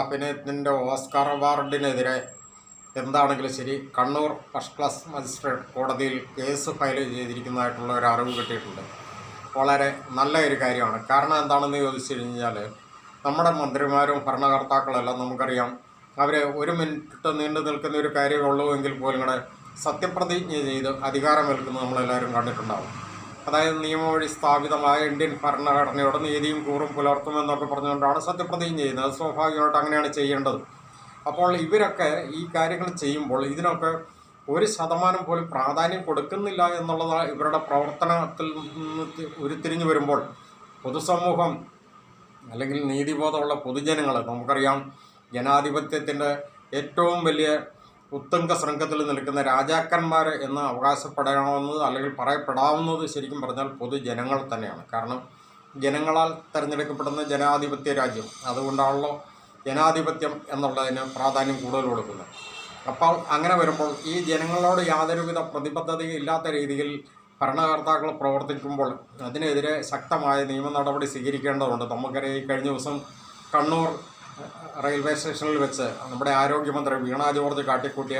അഭിനയത്തിൻ്റെ Oscar അവാർഡിനെതിരെ എന്താണെങ്കിലും ശരി Kannur first class magistrate കോടതിയിൽ കേസ് ഫയൽ ചെയ്തിരിക്കുന്നതായിട്ടുള്ള ഒരു അറിവ് കിട്ടിയിട്ടുണ്ട്. വളരെ നല്ല ഒരു കാര്യമാണ്. കാരണം എന്താണെന്ന് ചോദിച്ചു കഴിഞ്ഞാൽ നമ്മുടെ മന്ത്രിമാരും ഭരണകർത്താക്കളെല്ലാം നമുക്കറിയാം, അവർ ഒരു മിനിറ്റ് നീണ്ടു നിൽക്കുന്ന ഒരു കാര്യമുള്ളൂ എങ്കിൽ പോലും കൂടെ സത്യപ്രതിജ്ഞ ചെയ്ത് അധികാരമേൽക്കുന്നത് നമ്മളെല്ലാവരും കണ്ടിട്ടുണ്ടാകും. അതായത് നിയമവഴി സ്ഥാപിതമായ ഇന്ത്യൻ ഭരണഘടനയോട് നീതിയും കൂറും പുലർത്തുമെന്നൊക്കെ പറഞ്ഞുകൊണ്ടാണ് സത്യപ്രതിജ്ഞ ചെയ്യുന്നത്. അത് സ്വാഭാവികമായിട്ട് അങ്ങനെയാണ് ചെയ്യേണ്ടത്. അപ്പോൾ ഇവരൊക്കെ ഈ കാര്യങ്ങൾ ചെയ്യുമ്പോൾ ഇതിനൊക്കെ 1% പോലും പ്രാധാന്യം കൊടുക്കുന്നില്ല എന്നുള്ളത് ഇവരുടെ പ്രവർത്തനത്തിൽ നിന്ന് ഉരുത്തിരിഞ്ഞു വരുമ്പോൾ പൊതുസമൂഹം അല്ലെങ്കിൽ നീതിബോധമുള്ള പൊതുജനങ്ങൾ, നമുക്കറിയാം ജനാധിപത്യത്തിൻ്റെ ഏറ്റവും വലിയ ഉത്തുംഗ ശൃംഖത്തിൽ നിൽക്കുന്ന രാജാക്കന്മാർ എന്ന് അവകാശപ്പെടാവുന്നത് അല്ലെങ്കിൽ പറയപ്പെടാവുന്നത് ശരിക്കും പറഞ്ഞാൽ പൊതുജനങ്ങൾ തന്നെയാണ്. കാരണം ജനങ്ങളാൽ തിരഞ്ഞെടുക്കപ്പെടുന്ന ജനാധിപത്യ രാജ്യം, അതുകൊണ്ടാണല്ലോ ജനാധിപത്യം എന്നുള്ളതിന് പ്രാധാന്യം കൂടുതൽ കൊടുക്കുന്നത്. അപ്പോൾ അങ്ങനെ വരുമ്പോൾ ഈ ജനങ്ങളോട് യാതൊരുവിധ പ്രതിബദ്ധതയും ഇല്ലാത്ത രീതിയിൽ ഭരണകർത്താക്കൾ പ്രവർത്തിക്കുമ്പോൾ അതിനെതിരെ ശക്തമായ നിയമ നടപടി സ്വീകരിക്കേണ്ടതുണ്ട്. നമുക്കറിയാം, ഈ കഴിഞ്ഞ ദിവസം കണ്ണൂർ റെയിൽവേ സ്റ്റേഷനിൽ വെച്ച് നമ്മുടെ ആരോഗ്യമന്ത്രി വീണ ജോർജ് കാട്ടിക്കൂട്ടിയ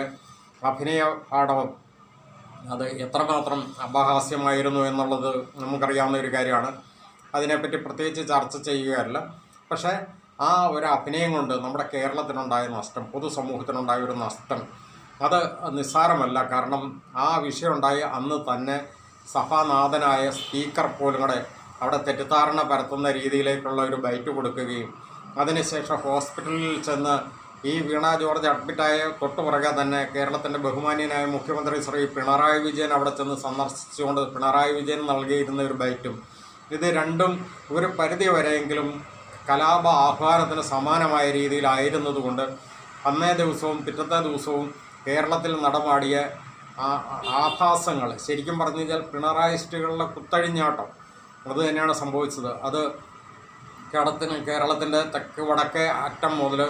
അഭിനയ പാഠവം അത് എത്രമാത്രം അപഹാസ്യമായിരുന്നു എന്നുള്ളത് നമുക്കറിയാവുന്ന ഒരു കാര്യമാണ്. അതിനെപ്പറ്റി പ്രത്യേകിച്ച് ചർച്ച ചെയ്യുകയല്ല. പക്ഷേ ആ ഒരു അഭിനയം കൊണ്ട് നമ്മുടെ കേരളത്തിനുണ്ടായ നഷ്ടം, പൊതുസമൂഹത്തിനുണ്ടായ ഒരു നഷ്ടം അത് നിസ്സാരമല്ല. കാരണം ആ വിഷയം ഉണ്ടായി അന്ന് തന്നെ സഭാനാഥനായ സ്പീക്കർ പോലും കൂടെ അവിടെ തെറ്റിദ്ധാരണ പരത്തുന്ന രീതിയിലേക്കുള്ള ഒരു ബൈറ്റ് കൊടുക്കുകയും അതിനുശേഷം ഹോസ്പിറ്റലിൽ ചെന്ന് ഈ വീണ ജോർജ് അഡ്മിറ്റായ തൊട്ടുപുറകെ തന്നെ കേരളത്തിൻ്റെ ബഹുമാന്യനായ മുഖ്യമന്ത്രി ശ്രീ പിണറായി വിജയൻ അവിടെ ചെന്ന് സന്ദർശിച്ചുകൊണ്ട് പിണറായി വിജയൻ നൽകിയിരുന്ന ഒരു ബൈറ്റും, ഇത് രണ്ടും ഒരു പരിധി വരെയെങ്കിലും കലാപ ആഹ്വാനത്തിന് സമാനമായ രീതിയിലായിരുന്നതുകൊണ്ട് അന്നേ ദിവസവും പിറ്റത്തെ ദിവസവും കേരളത്തിൽ നടമാടിയ ആഭാസങ്ങൾ, ശരിക്കും പറഞ്ഞു കഴിഞ്ഞാൽ പിണറായിസ്റ്റുകളുടെ കുത്തഴിഞ്ഞാട്ടം അത് തന്നെയാണ് സംഭവിച്ചത്. അത് കേരളത്തിൻ്റെ തെക്ക് വടക്കേ അറ്റം മുതൽ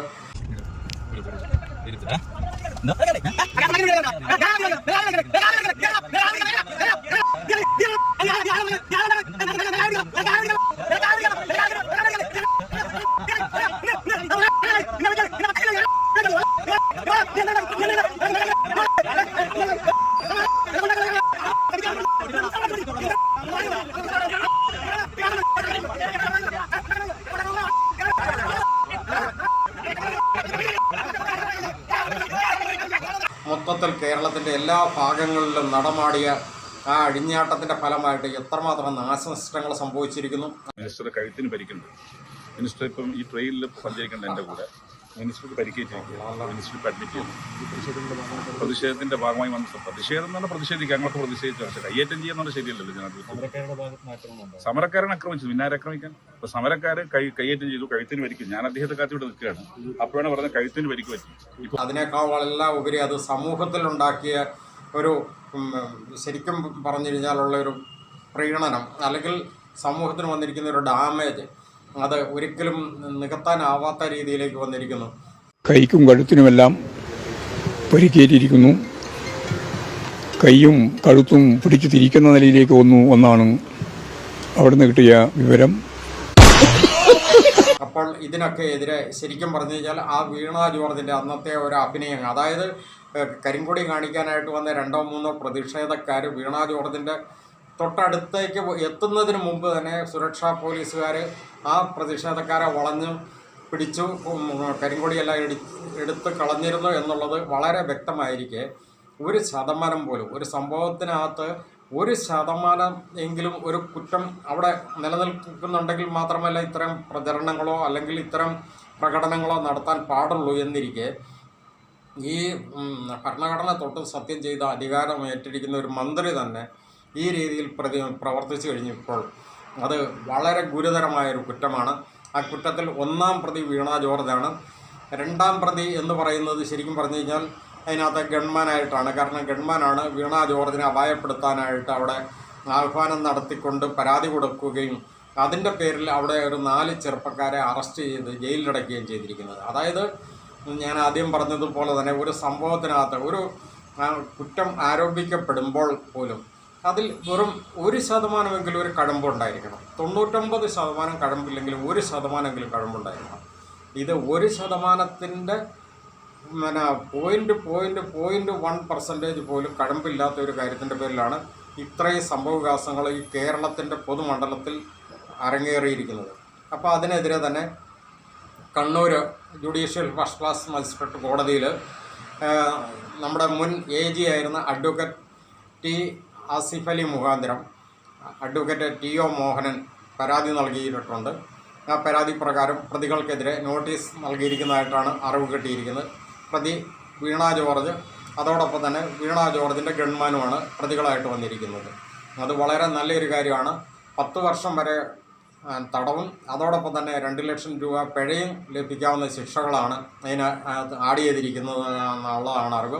മൊത്തത്തിൽ കേരളത്തിൻ്റെ എല്ലാ ഭാഗങ്ങളിലും നടമാടിയ ആ അഴിഞ്ഞാട്ടത്തിൻ്റെ ഫലമായിട്ട് എത്രമാത്രം നാശനഷ്ടങ്ങൾ സംഭവിച്ചിരിക്കുന്നു. മിനിസ്റ്റർ കഴുത്തിന് പരിക്കുണ്ട്. മിനിസ്റ്റർ ഇപ്പം ഈ ട്രെയിനിൽ സഞ്ചരിക്കേണ്ട എൻ്റെ കൂടെ മിനിസ്റ്റർക്ക് പരിക്കേറ്റിരിക്കുക. മിനിസ്റ്റർക്ക് അഡ്മിറ്റ് ചെയ്യുന്നു. പ്രതിഷേധത്തിൻ്റെ ഭാഗമായി വന്ന പ്രതിഷേധം എന്ന് പറഞ്ഞാൽ പ്രതിഷേധിക്കുക, ഞങ്ങൾക്ക് പ്രതിഷേധിച്ചു. പക്ഷേ കയ്യേറ്റം ചെയ്യുന്നത് ശരിയല്ലല്ലോ. ജനാധിപത്യം സമരക്കാരൻ ആക്രമിച്ചു, പിന്നാരെ ആക്രമിക്കാൻ. അപ്പോൾ സമരക്കാർ കയ്യേറ്റം ചെയ്തു, കഴുത്തിന് പരിക്കും. ഞാൻ അദ്ദേഹത്തെ കാത്തിവിടെ നിൽക്കുകയാണ്. അപ്പോഴാണ് പറഞ്ഞത് കഴുത്തിന് പരിക്ക് പറ്റി. അതിനേക്കാളെല്ലാം ഉപരി അത് സമൂഹത്തിലുണ്ടാക്കിയ ഒരു ശരിക്കും പറഞ്ഞു കഴിഞ്ഞാലുള്ള ഒരു പ്രീണനം അല്ലെങ്കിൽ സമൂഹത്തിന് വന്നിരിക്കുന്ന ഒരു ഡാമേജ് അത് ഒരിക്കലും നികത്താനാവാത്ത രീതിയിലേക്ക് വന്നിരിക്കുന്നു. കൈക്കും കഴുത്തിനുമെല്ലാം പരിക്കേറ്റിരിക്കുന്നു. കൈയും കഴുത്തും പിടിച്ചു തിരിക്കുന്ന നിലയിലേക്ക് വന്നു എന്നാണ് അവിടുന്ന് കിട്ടിയ വിവരം. അപ്പോൾ ഇതിനൊക്കെ എതിരെ ശരിക്കും പറഞ്ഞു കഴിഞ്ഞാൽ ആ വീണ ജോർജിൻ്റെ അന്നത്തെ ഒരു അഭിനയം, അതായത് കരിങ്കൊടി കാണിക്കാനായിട്ട് വന്ന 2-3 പ്രതിഷേധക്കാർ വീണ ജോർജിൻ്റെ തൊട്ടടുത്തേക്ക് എത്തുന്നതിന് മുമ്പ് തന്നെ സുരക്ഷാ പോലീസുകാർ ആ പ്രതിഷേധക്കാരെ വളഞ്ഞു പിടിച്ചു, കരിങ്കൊടിയെല്ലാം എടുത്ത് കളഞ്ഞിരുന്നു എന്നുള്ളത് വളരെ വ്യക്തമായിരിക്കെ 1% പോലും ഒരു സംഭവത്തിനകത്ത് 1% എങ്കിലും ഒരു കുറ്റം അവിടെ നിലനിൽക്കുന്നുണ്ടെങ്കിൽ മാത്രമല്ല ഇത്തരം പ്രചരണങ്ങളോ അല്ലെങ്കിൽ ഇത്തരം പ്രകടനങ്ങളോ നടത്താൻ പാടുള്ളൂ എന്നിരിക്കെ ഈ ഭരണഘടന തൊട്ട് സത്യം ചെയ്ത അധികാരം ഏറ്റെടുക്കുന്ന ഒരു മന്ത്രി തന്നെ ഈ രീതിയിൽ പ്രവർത്തിച്ചു കഴിഞ്ഞപ്പോൾ അത് വളരെ ഗുരുതരമായൊരു കുറ്റമാണ്. ആ കുറ്റത്തിൽ 1-ാം പ്രതി വീണ ജോർജാണ്. 2-ാം പ്രതി എന്ന് പറയുന്നത് ശരിക്കും പറഞ്ഞു കഴിഞ്ഞാൽ അതിനകത്ത് ഗൺമാനായിട്ടാണ്. കാരണം ഗൺമാനാണ് വീണ ജോർജിനെ അപായപ്പെടുത്താനായിട്ട് അവിടെ ആഹ്വാനം നടത്തിക്കൊണ്ട് പരാതി കൊടുക്കുകയും അതിൻ്റെ പേരിൽ അവിടെ ഒരു 4 ചെറുപ്പക്കാരെ അറസ്റ്റ് ചെയ്ത് ജയിലിലടയ്ക്കുകയും ചെയ്തിരിക്കുന്നത്. അതായത് ഞാൻ ആദ്യം പറഞ്ഞതുപോലെ തന്നെ ഒരു സംഭവത്തിനകത്ത് ഒരു കുറ്റം ആരോപിക്കപ്പെടുമ്പോൾ പോലും അതിൽ വെറും 1% ഒരു കഴമ്പുണ്ടായിരിക്കണം. 99% കഴമ്പില്ലെങ്കിൽ 1% കഴമ്പുണ്ടായിരിക്കണം. ഇത് 1% പിന്നെ 0.1% പോലും കഴമ്പില്ലാത്ത ഒരു കാര്യത്തിൻ്റെ പേരിലാണ് ഇത്രയും സംഭവവികാസങ്ങൾ ഈ കേരളത്തിൻ്റെ പൊതുമണ്ഡലത്തിൽ അരങ്ങേറിയിരിക്കുന്നത്. അപ്പോൾ അതിനെതിരെ തന്നെ Kannur judicial first class magistrate കോടതിയിൽ നമ്മുടെ മുൻ AG ആയിരുന്ന അഡ്വക്കേറ്റ് ടി ആസിഫ് അലി മുഖാന്തരം അഡ്വക്കേറ്റ് TO മോഹനൻ പരാതി നൽകിയിട്ടുണ്ട്. ആ പരാതി പ്രകാരം പ്രതികൾക്കെതിരെ നോട്ടീസ് നൽകിയിരിക്കുന്നതായിട്ടാണ് അറിവ് കിട്ടിയിരിക്കുന്നത്. പ്രതി വീണ ജോർജ്, അതോടൊപ്പം തന്നെ വീണ ജോർജിൻ്റെ ഗൺമാനുമാണ് പ്രതികളായിട്ട് വന്നിരിക്കുന്നത്. അത് വളരെ നല്ലൊരു കാര്യമാണ്. 10 വർഷം വരെ തടവും അതോടൊപ്പം തന്നെ 2 ലക്ഷം രൂപ പിഴയും ലഭിക്കാവുന്ന ശിക്ഷകളാണ് അതിന് ആഡ് ചെയ്തിരിക്കുന്നത് എന്നുള്ളതാണ് അറിവ്.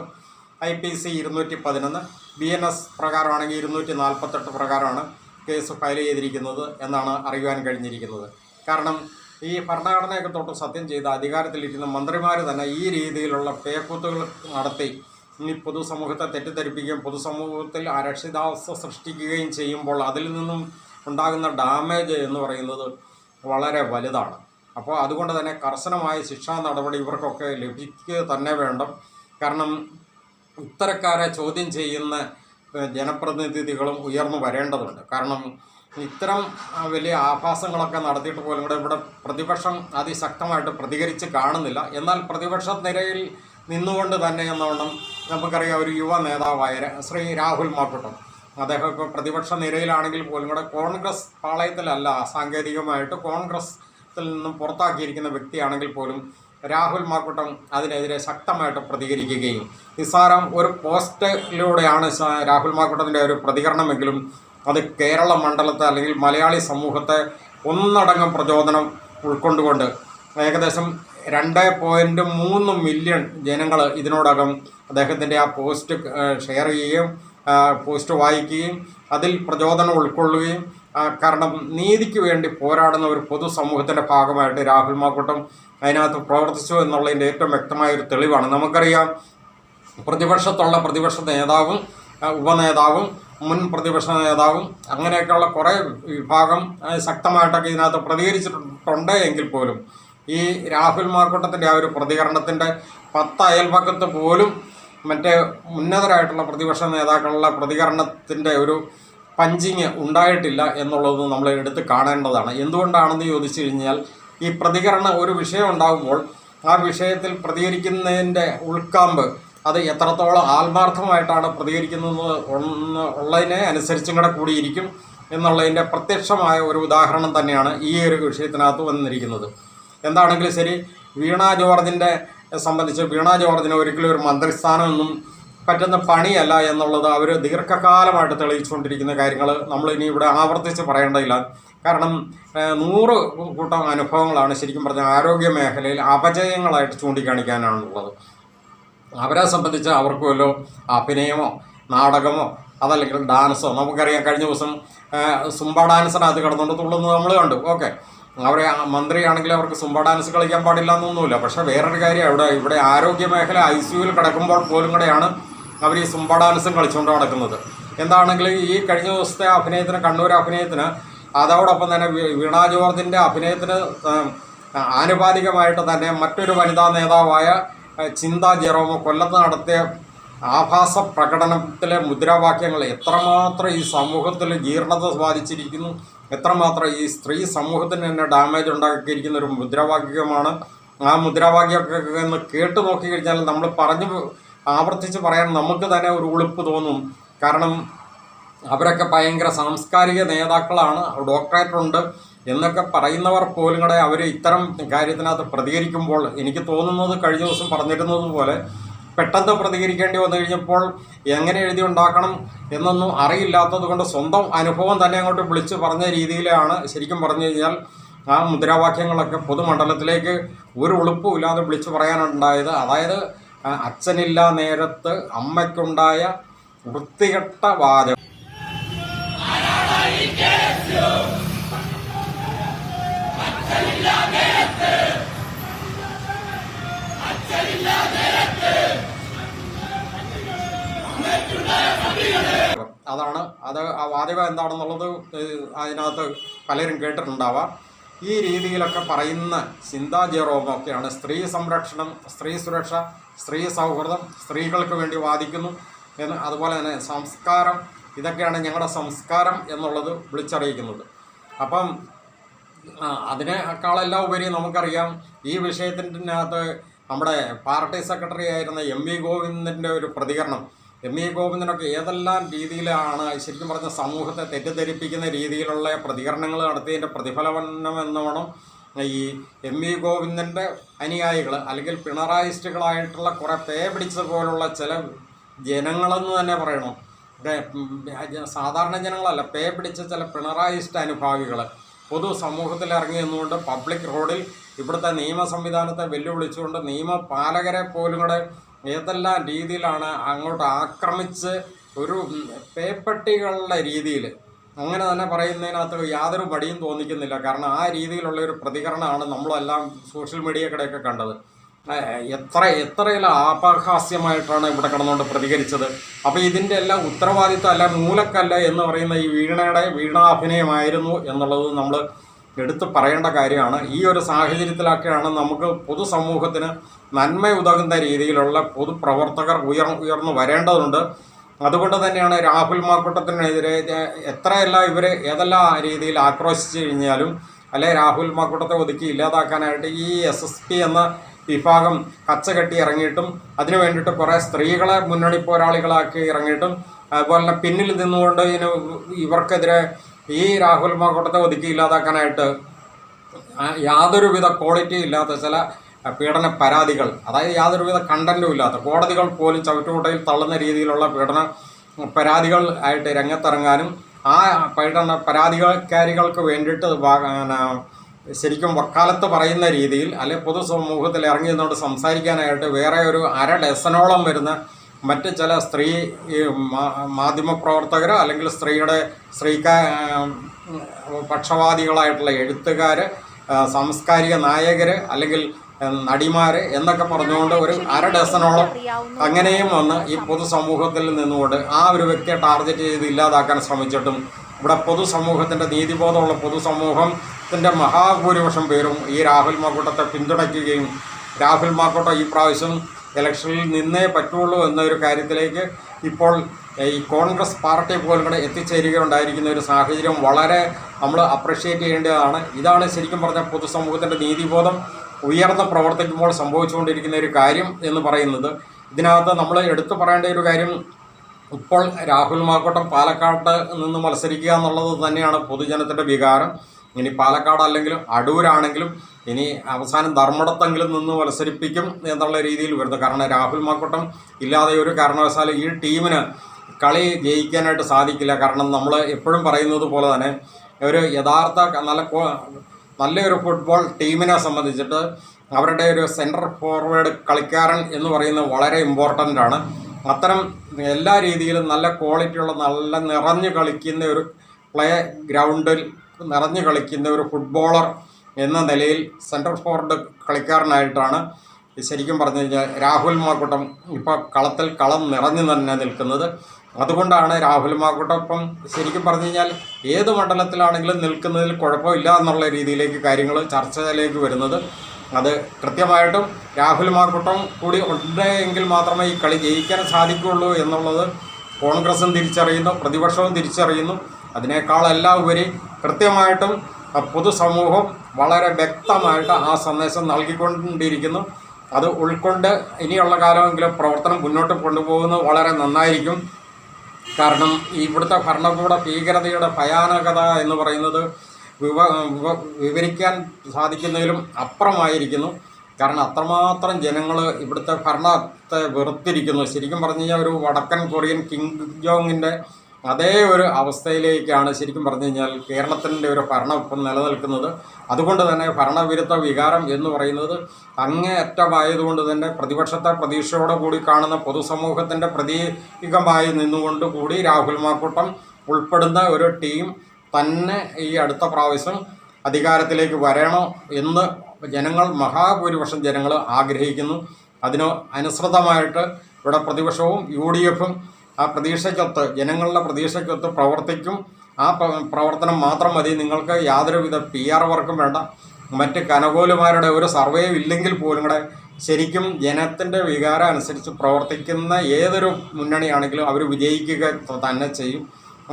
IPC 211 BNS പ്രകാരമാണെങ്കിൽ 248 പ്രകാരമാണ് കേസ് ഫയൽ ചെയ്തിരിക്കുന്നത് എന്നാണ് അറിയുവാൻ കഴിഞ്ഞിരിക്കുന്നത്. കാരണം ഈ ഭരണഘടനയൊക്കെ തൊട്ട് സത്യം ചെയ്ത് അധികാരത്തിലിരിക്കുന്ന മന്ത്രിമാർ തന്നെ ഈ രീതിയിലുള്ള പേക്കൂത്തുകൾ നടത്തി ഈ പൊതുസമൂഹത്തെ തെറ്റിദ്ധരിപ്പിക്കുകയും പൊതുസമൂഹത്തിൽ അരക്ഷിതാവസ്ഥ സൃഷ്ടിക്കുകയും ചെയ്യുമ്പോൾ അതിൽ നിന്നും ഉണ്ടാകുന്ന ഡാമേജ് എന്ന് പറയുന്നത് വളരെ വലുതാണ്. അപ്പോൾ അതുകൊണ്ട് തന്നെ കർശനമായ ശിക്ഷാ നടപടി ഇവർക്കൊക്കെ ലഭിക്കുക തന്നെ വേണം. കാരണം ഇത്തരക്കാരെ ചോദ്യം ചെയ്യുന്ന ജനപ്രതിനിധികളും ഉയർന്നു വരേണ്ടതുണ്ട്. കാരണം ഇത്തരം വലിയ ആഭാസങ്ങളൊക്കെ നടത്തിയിട്ട് പോലും ഇവിടെ പ്രതിപക്ഷം അതിശക്തമായിട്ട് പ്രതികരിച്ച് കാണുന്നില്ല. എന്നാൽ പ്രതിപക്ഷ നിരയിൽ നിന്നുകൊണ്ട് തന്നെ എന്നോണം നമുക്കറിയാം, ഒരു യുവ നേതാവായ ശ്രീ രാഹുൽ മാക്കൂട്ടം, അദ്ദേഹം ഇപ്പോൾ പ്രതിപക്ഷ നിരയിലാണെങ്കിൽ പോലും കൂടെ കോൺഗ്രസ് പാളയത്തിലല്ല, സാങ്കേതികമായിട്ട് കോൺഗ്രസിൽ നിന്നും പുറത്താക്കിയിരിക്കുന്ന വ്യക്തിയാണെങ്കിൽ പോലും രാഹുൽ മാക്കൂട്ടം അതിനെതിരെ ശക്തമായിട്ട് പ്രതികരിക്കുകയും നിസ്സാരം ഒരു പോസ്റ്റിലൂടെയാണ് രാഹുൽ മാക്കൂട്ടത്തിൻ്റെ ഒരു പ്രതികരണമെങ്കിലും അത് കേരള മണ്ഡലത്തെ അല്ലെങ്കിൽ മലയാളി സമൂഹത്തെ ഒന്നടങ്കം പ്രചോദനം ഉൾക്കൊണ്ടുകൊണ്ട് ഏകദേശം 2.3 മില്യൺ ജനങ്ങൾ ഇതിനോടകം അദ്ദേഹത്തിൻ്റെ ആ പോസ്റ്റ് ഷെയർ ചെയ്യുകയും പോസ്റ്റ് വായിക്കുകയും അതിൽ പ്രചോദനം ഉൾക്കൊള്ളുകയും, കാരണം നീതിക്ക് വേണ്ടി പോരാടുന്ന ഒരു പൊതുസമൂഹത്തിൻ്റെ ഭാഗമായിട്ട് രാഹുൽ മാക്കൂട്ടം അതിനകത്ത് പ്രവർത്തിച്ചു എന്നുള്ളതിൻ്റെ ഏറ്റവും വ്യക്തമായൊരു തെളിവാണ്. നമുക്കറിയാം, പ്രതിപക്ഷത്തുള്ള പ്രതിപക്ഷ നേതാവും ഉപനേതാവും മുൻ പ്രതിപക്ഷ നേതാവും അങ്ങനെയൊക്കെയുള്ള കുറേ വിഭാഗം ശക്തമായിട്ടൊക്കെ ഇതിനകത്ത് പ്രതികരിച്ചിട്ടുണ്ട് എങ്കിൽ പോലും ഈ രാഹുൽ മാക്കൂട്ടത്തിൻ്റെ ആ ഒരു പ്രതികരണത്തിൻ്റെ 10 അയൽപക്കത്ത് പോലും മറ്റേ ഉന്നതരായിട്ടുള്ള പ്രതിപക്ഷ നേതാക്കളുടെ പ്രതികരണത്തിൻ്റെ ഒരു പഞ്ചിങ് ഉണ്ടായിട്ടില്ല എന്നുള്ളത് നമ്മൾ എടുത്ത് കാണേണ്ടതാണ്. എന്തുകൊണ്ടാണെന്ന് ചോദിച്ചു കഴിഞ്ഞാൽ, ഈ പ്രതികരണം ഒരു വിഷയം ഉണ്ടാകുമ്പോൾ ആ വിഷയത്തിൽ പ്രതികരിക്കുന്നതിൻ്റെ ഉൾക്കാമ്പ് അത് എത്രത്തോളം ആത്മാർത്ഥമായിട്ടാണ് പ്രതികരിക്കുന്നത് ഉള്ളതിനെ അനുസരിച്ചും കൂടെ കൂടിയിരിക്കും എന്നുള്ളതിൻ്റെ പ്രത്യക്ഷമായ ഒരു ഉദാഹരണം തന്നെയാണ് ഈ ഒരു വിഷയത്തിനകത്ത് വന്നിരിക്കുന്നത്. എന്താണെങ്കിലും ശരി, വീണ ജോർജിനെ സംബന്ധിച്ച് വീണ ജോർജിന് ഒരിക്കലും ഒരു മന്ത്രിസ്ഥാനമൊന്നും പറ്റുന്ന പണിയല്ല എന്നുള്ളത് അവർ ദീർഘകാലമായിട്ട് തെളിയിച്ചുകൊണ്ടിരിക്കുന്ന കാര്യങ്ങൾ നമ്മൾ ഇനി ഇവിടെ ആവർത്തിച്ച് പറയേണ്ടതില്ല. കാരണം 100 കൂട്ടം അനുഭവങ്ങളാണ് ശരിക്കും പറഞ്ഞാൽ ആരോഗ്യ മേഖലയിൽ അപജയങ്ങളായിട്ട് ചൂണ്ടിക്കാണിക്കാനാണുള്ളത്. അവരെ സംബന്ധിച്ച് അവർക്ക് വല്ലോ അഭിനയമോ നാടകമോ അതല്ലെങ്കിൽ ഡാൻസോ, നമുക്കറിയാം കഴിഞ്ഞ ദിവസം സുംബ ഡാൻസിനകത്ത് കിടന്നുകൊണ്ട് തുള്ളുന്നത് നമ്മൾ കണ്ടു. ഓക്കെ, അവരെ മന്ത്രിയാണെങ്കിൽ അവർക്ക് സുംബ ഡാൻസ് കളിക്കാൻ പാടില്ല എന്നൊന്നുമില്ല. പക്ഷേ വേറൊരു കാര്യം, ഇവിടെ ആരോഗ്യ മേഖല ICUവിൽ കിടക്കുമ്പോൾ പോലും കൂടെയാണ് അവർ ഈ സുംബ ഡാൻസും കളിച്ചുകൊണ്ട് നടക്കുന്നത്. എന്താണെങ്കിലും ഈ കഴിഞ്ഞ ദിവസത്തെ അഭിനയത്തിന്, കണ്ണൂർ അഭിനയത്തിന്, അതോടൊപ്പം തന്നെ വീണ ജോർജിൻ്റെ അഭിനയത്തിന് ആനുപാതികമായിട്ട് തന്നെ മറ്റൊരു വനിതാ നേതാവായ ചിന്ത ജെറോമോ കൊല്ലത്ത് നടത്തിയ ആഭാസ പ്രകടനത്തിലെ മുദ്രാവാക്യങ്ങൾ എത്രമാത്രം ഈ സമൂഹത്തിൽ ജീർണത ബാധിച്ചിരിക്കുന്നു, എത്രമാത്രം ഈ സ്ത്രീ സമൂഹത്തിന് തന്നെ ഡാമേജ് ഉണ്ടാക്കിയിരിക്കുന്ന ഒരു മുദ്രാവാക്യമാണ്. ആ മുദ്രാവാക്യമൊക്കെ ഒന്ന് കേട്ട് നോക്കിക്കഴിഞ്ഞാൽ നമ്മൾ ആവർത്തിച്ച് പറയാൻ നമുക്ക് തന്നെ ഒരു ഉളുപ്പ് തോന്നും. കാരണം അവരൊക്കെ ഭയങ്കര സാംസ്കാരിക നേതാക്കളാണ്, ഡോക്ടറേറ്റ് ഉണ്ട് എന്നൊക്കെ പറയുന്നവർ പോലും കൂടെ അവർ ഇത്തരം കാര്യത്തിനകത്ത് പ്രതികരിക്കുമ്പോൾ എനിക്ക് തോന്നുന്നത് കഴിഞ്ഞ ദിവസം പറഞ്ഞിരുന്നത് പോലെ പെട്ടെന്ന് പ്രതികരിക്കേണ്ടി വന്നു കഴിഞ്ഞപ്പോൾ എങ്ങനെ എഴുതി ഉണ്ടാക്കണം എന്നൊന്നും അറിയില്ലാത്തത് കൊണ്ട് സ്വന്തം അനുഭവം തന്നെ അങ്ങോട്ട് വിളിച്ച് പറഞ്ഞ രീതിയിലാണ് ശരിക്കും പറഞ്ഞു കഴിഞ്ഞാൽ ആ മുദ്രാവാക്യങ്ങളൊക്കെ പൊതുമണ്ഡലത്തിലേക്ക് ഒരു ഉളുപ്പുമില്ലാതെ വിളിച്ചു പറയാനുണ്ടായത്. അതായത് അച്ഛനില്ല നേരത്ത് അമ്മയ്ക്കുണ്ടായ വൃത്തികെട്ട വാചകം. അതാണ് ആ വാചകം എന്താണെന്നുള്ളത് അതിനകത്ത് പലരും കേട്ടിട്ടുണ്ടാവാം. ഈ രീതിയിലൊക്കെ പറയുന്ന ചിന്താ ജെറോമൊക്കെയാണ് സ്ത്രീ സംരക്ഷണം, സ്ത്രീ സുരക്ഷ, സ്ത്രീ സൗഹൃദം, സ്ത്രീകൾക്ക് വേണ്ടി വാദിക്കുന്നു എന്ന്, അതുപോലെ തന്നെ സംസ്കാരം, ഇതൊക്കെയാണ് ഞങ്ങളുടെ സംസ്കാരം എന്നുള്ളത് വിളിച്ചറിയിക്കുന്നത്. അപ്പം അതിനേക്കാളെല്ലാം ഉപരി നമുക്കറിയാം ഈ വിഷയത്തിൻ്റെ അകത്ത് നമ്മുടെ പാർട്ടി സെക്രട്ടറി ആയിരുന്ന MV ഗോവിന്ദൻ്റെ ഒരു പ്രതികരണം. MV ഗോവിന്ദനൊക്കെ ഏതെല്ലാം രീതിയിലാണ് ശരിക്കും പറഞ്ഞ സമൂഹത്തെ തെറ്റിദ്ധരിപ്പിക്കുന്ന രീതിയിലുള്ള പ്രതികരണങ്ങൾ നടത്തിയതിൻ്റെ പ്രതിഫലനം എന്നോണം ഈ MV ഗോവിന്ദൻ്റെ അനുയായികൾ അല്ലെങ്കിൽ പിണറായിസ്റ്റുകളായിട്ടുള്ള കുറേ പേ പിടിച്ച പോലുള്ള ചില ജനങ്ങളെന്ന് തന്നെ പറയണം. സാധാരണ ജനങ്ങളല്ല, പേ പിടിച്ച ചില പിണറായിസ്റ്റ് അനുഭാവികൾ പൊതു സമൂഹത്തിൽ ഇറങ്ങി നിന്നുകൊണ്ട് പബ്ലിക് റോഡിൽ ഇവിടുത്തെ നിയമ സംവിധാനത്തെ വെല്ലുവിളിച്ചുകൊണ്ട് നിയമപാലകരെ പോലും കൂടെ ഏതെല്ലാം രീതിയിലാണ് അങ്ങോട്ട് ആക്രമിച്ച് ഒരു പേപ്പട്ടികളുടെ രീതിയിൽ, അങ്ങനെ തന്നെ പറയുന്നതിനകത്ത് യാതൊരു മടിയും തോന്നിക്കുന്നില്ല. കാരണം ആ രീതിയിലുള്ള ഒരു പ്രതികരണമാണ് നമ്മളെല്ലാം സോഷ്യൽ മീഡിയക്കിടെയൊക്കെ കണ്ടത്. എത്രയെല്ലാം ആപഹാസ്യമായിട്ടാണ് ഇവിടെ കിടന്നുകൊണ്ട് പ്രതികരിച്ചത്. അപ്പോൾ ഇതിൻ്റെ എല്ലാം ഉത്തരവാദിത്വം അല്ല, മൂലക്കല്ല എന്ന് പറയുന്ന ഈ വീണാഭിനയമായിരുന്നു എന്നുള്ളത് നമ്മൾ എടുത്ത് പറയേണ്ട കാര്യമാണ്. ഈ ഒരു സാഹചര്യത്തിലൊക്കെയാണ് നമുക്ക് പൊതുസമൂഹത്തിന് നന്മ ഉതകുന്ന രീതിയിലുള്ള പൊതുപ്രവർത്തകർ ഉയർന്നു വരേണ്ടതുണ്ട്. അതുകൊണ്ട് തന്നെയാണ് രാഹുൽ മാക്കൂട്ടത്തിനെതിരെ എത്രയെല്ലാം ഇവർ ഏതെല്ലാം രീതിയിൽ ആക്രോശിച്ചു കഴിഞ്ഞാലും, അല്ലെ രാഹുൽ മാക്കൂട്ടത്തെ ഒതുക്കി ഇല്ലാതാക്കാനായിട്ട് ഈ SSP എന്ന വിഭാഗം കച്ചകെട്ടി ഇറങ്ങിയിട്ടും അതിനു വേണ്ടിയിട്ട് കുറേ സ്ത്രീകളെ മുന്നണി പോരാളികളാക്കി ഇറങ്ങിയിട്ടും, അതുപോലെ തന്നെ പിന്നിൽ നിന്നുകൊണ്ട് ഇവർക്കെതിരെ ഈ രാഹുൽ മാക്കൂട്ടത്തെ ഒതുക്കി ഇല്ലാതാക്കാനായിട്ട് യാതൊരുവിധ ക്വാളിറ്റി ഇല്ലാത്ത ചില പീഡന പരാതികൾ, അതായത് യാതൊരുവിധ കണ്ടന്റും ഇല്ലാത്ത, കോടതികൾ പോലും ചവിറ്റുകുട്ടയിൽ തള്ളുന്ന രീതിയിലുള്ള പീഡന പരാതികൾ ആയിട്ട് രംഗത്തിറങ്ങാനും ആ പീഡന പരാതിക്കാരികൾക്ക് വേണ്ടിയിട്ട് ശരിക്കും വക്കാലത്ത് പറയുന്ന രീതിയിൽ അല്ലെ പൊതുസമൂഹത്തിൽ ഇറങ്ങി നിന്നുകൊണ്ട് സംസാരിക്കാനായിട്ട് വേറെ ഒരു 1/2 ഡസനോളം വരുന്ന മറ്റ് ചില സ്ത്രീ മാധ്യമപ്രവർത്തകർ അല്ലെങ്കിൽ സ്ത്രീ പക്ഷപാതികളായിട്ടുള്ള എഴുത്തുകാർ, സാംസ്കാരിക നായകർ അല്ലെങ്കിൽ നടിമാർ എന്നൊക്കെ പറഞ്ഞുകൊണ്ട് ഒരു 1/2 ഡസനോളം അങ്ങനെയും വന്ന് ഈ പൊതുസമൂഹത്തിൽ നിന്നുകൊണ്ട് ആ ഒരു വ്യക്തിയെ ടാർഗറ്റ് ചെയ്ത് ഇല്ലാതാക്കാൻ ശ്രമിച്ചിട്ടും ഇവിടെ പൊതുസമൂഹത്തിൻ്റെ നീതിബോധമുള്ള പൊതുസമൂഹത്തിൻ്റെ മഹാഭൂരിപക്ഷം പേരും ഈ രാഹുൽ മാക്കൂട്ടത്തെ പിന്തുണയ്ക്കുകയും രാഹുൽ മാക്കൂട്ടം ഈ പ്രാവശ്യം ഇലക്ഷനിൽ നിന്നേ പറ്റുള്ളൂ എന്നൊരു കാര്യത്തിലേക്ക് ഇപ്പോൾ ഈ കോൺഗ്രസ് പാർട്ടി പോലും കൂടെ എത്തിച്ചേരുകയുണ്ടായിരിക്കുന്ന ഒരു സാഹചര്യം വളരെ നമ്മൾ അപ്രിഷ്യേറ്റ് ചെയ്യേണ്ടതാണ്. ഇതാണ് ശരിക്കും പറഞ്ഞാൽ പൊതുസമൂഹത്തിൻ്റെ നീതിബോധം ഉയർന്ന് പ്രവർത്തിക്കുമ്പോൾ സംഭവിച്ചുകൊണ്ടിരിക്കുന്ന ഒരു കാര്യം എന്ന് പറയുന്നത്. ഇതിനകത്ത് നമ്മൾ എടുത്തു പറയേണ്ട ഒരു കാര്യം, ഇപ്പോൾ രാഹുൽ മാക്കൂട്ടം പാലക്കാട് നിന്ന് മത്സരിക്കുക എന്നുള്ളത് തന്നെയാണ് പൊതുജനത്തിൻ്റെ വികാരം. ഇനി പാലക്കാട് അല്ലെങ്കിലും അടൂരാണെങ്കിലും ഇനി അവസാനം ധർമ്മടത്തെങ്കിലും നിന്ന് മത്സരിപ്പിക്കും എന്നുള്ള രീതിയിൽ വരുന്നത്. കാരണം രാഹുൽ മാക്കൂട്ടം ഇല്ലാതെ ഒരു കാരണവശാലും ഈ ടീമിന് കളി ജയിക്കാനായിട്ട് സാധിക്കില്ല. കാരണം നമ്മൾ എപ്പോഴും പറയുന്നത് പോലെ തന്നെ ഒരു യഥാർത്ഥ നല്ലൊരു ഫുട്ബോൾ ടീമിനെ സംബന്ധിച്ചിട്ട് അവരുടെ ഒരു സെൻറ്റർ ഫോർവേഡ് കളിക്കാരൻ എന്ന് പറയുന്നത് വളരെ ഇമ്പോർട്ടൻ്റ് ആണ്. അത്തരം എല്ലാ രീതിയിലും നല്ല ക്വാളിറ്റിയുള്ള നല്ല നിറഞ്ഞു കളിക്കുന്ന ഒരു പ്ലേ ഗ്രൗണ്ടിൽ നിറഞ്ഞു കളിക്കുന്ന ഒരു ഫുട്ബോളർ എന്ന നിലയിൽ സെൻട്രൽ ഫോർവേഡ് കളിക്കാരനായിട്ടാണ് ശരിക്കും പറഞ്ഞു കഴിഞ്ഞാൽ രാഹുൽ മാക്കൂട്ടം ഇപ്പോൾ കളം നിറഞ്ഞു തന്നെ നിൽക്കുന്നത്. അതുകൊണ്ടാണ് രാഹുൽ മാക്കൂട്ടം ഇപ്പം ശരിക്കും പറഞ്ഞു കഴിഞ്ഞാൽ ഏത് മണ്ഡലത്തിലാണെങ്കിലും നിൽക്കുന്നതിൽ കുഴപ്പമില്ല എന്നുള്ള രീതിയിലേക്ക് കാര്യങ്ങൾ ചർച്ചയിലേക്ക് വരുന്നത്. അത് കൃത്യമായിട്ടും രാഹുൽ മാക്കൂട്ടം കൂടി ഉണ്ടെങ്കിൽ മാത്രമേ ഈ കളി ജയിക്കാൻ സാധിക്കുകയുള്ളൂ എന്നുള്ളത് കോൺഗ്രസും തിരിച്ചറിയുന്നു, പ്രതിപക്ഷവും തിരിച്ചറിയുന്നു. അതിനേക്കാളെല്ലാം ഉപരി കൃത്യമായിട്ടും പൊതുസമൂഹം വളരെ വ്യക്തമായിട്ട് ആ സന്ദേശം നൽകിക്കൊണ്ടിരിക്കുന്നു. അത് ഉൾക്കൊണ്ട് ഇനിയുള്ള കാലമെങ്കിലും പ്രവർത്തനം മുന്നോട്ട് കൊണ്ടുപോകുന്നത് വളരെ നന്നായിരിക്കും. കാരണം ഇവിടുത്തെ ഭരണകൂട ഭീകരതയുടെ ഭയാനകത എന്ന് പറയുന്നത് വിവരിക്കാൻ സാധിക്കുന്നതിലും അപ്പുറമായിരിക്കുന്നു. കാരണം അത്രമാത്രം ജനങ്ങൾ ഇവിടുത്തെ ഭരണത്തെ വെറുത്തിരിക്കുന്നു. ശരിക്കും പറഞ്ഞു കഴിഞ്ഞാൽ ഒരു വടക്കൻ കൊറിയൻ കിം ജോങ്ങിൻ്റെ അതേ ഒരു അവസ്ഥയിലേക്കാണ് ശരിക്കും പറഞ്ഞു കഴിഞ്ഞാൽ കേരളത്തിൻ്റെ ഒരു ഭരണം ഇപ്പം നിലനിൽക്കുന്നത്. അതുകൊണ്ട് തന്നെ ഭരണവിരുദ്ധ വികാരം എന്ന് പറയുന്നത് അങ്ങേയറ്റമായതുകൊണ്ട് തന്നെ പ്രതിപക്ഷത്തെ പ്രതീക്ഷയോടെ കൂടി കാണുന്ന പൊതുസമൂഹത്തിൻ്റെ പ്രതീകമായി നിന്നുകൊണ്ട് കൂടി രാഹുൽ മാക്കൂട്ടം ഉൾപ്പെടുന്ന ഒരു ടീം തന്നെ ഈ അടുത്ത പ്രാവശ്യം അധികാരത്തിലേക്ക് വരണോ എന്ന് മഹാഭൂരിപക്ഷം ജനങ്ങൾ ആഗ്രഹിക്കുന്നു. അതിന് അനുസൃതമായിട്ട് ഇവിടെ പ്രതിപക്ഷവും UDFും ആ പ്രതീക്ഷയ്ക്കൊത്ത് ജനങ്ങളുടെ പ്രതീക്ഷയ്ക്കൊത്ത് പ്രവർത്തിക്കും ആ പ്രവർത്തനം മാത്രം മതി. നിങ്ങൾക്ക് യാതൊരുവിധ PR വർക്കും വേണ്ട. മറ്റ് കനകോലുമാരുടെ ഒരു സർവേയും ഇല്ലെങ്കിൽ പോലും കൂടെ ശരിക്കും ജനത്തിൻ്റെ വികാരം അനുസരിച്ച് പ്രവർത്തിക്കുന്ന ഏതൊരു മുന്നണിയാണെങ്കിലും അവർ വിജയിക്കുക തന്നെ ചെയ്യും.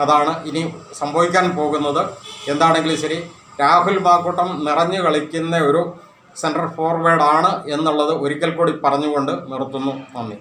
അതാണ് ഇനി സംഭവിക്കാൻ പോകുന്നത്. എന്താണെങ്കിലും ശരി, രാഹുൽ മാക്കൂട്ടം നിറഞ്ഞു കളിക്കുന്ന ഒരു സെൻട്രൽ ഫോർവേഡാണ് എന്നുള്ളത് ഒരിക്കൽ കൂടി പറഞ്ഞുകൊണ്ട് നിർത്തുന്നു. നന്ദി.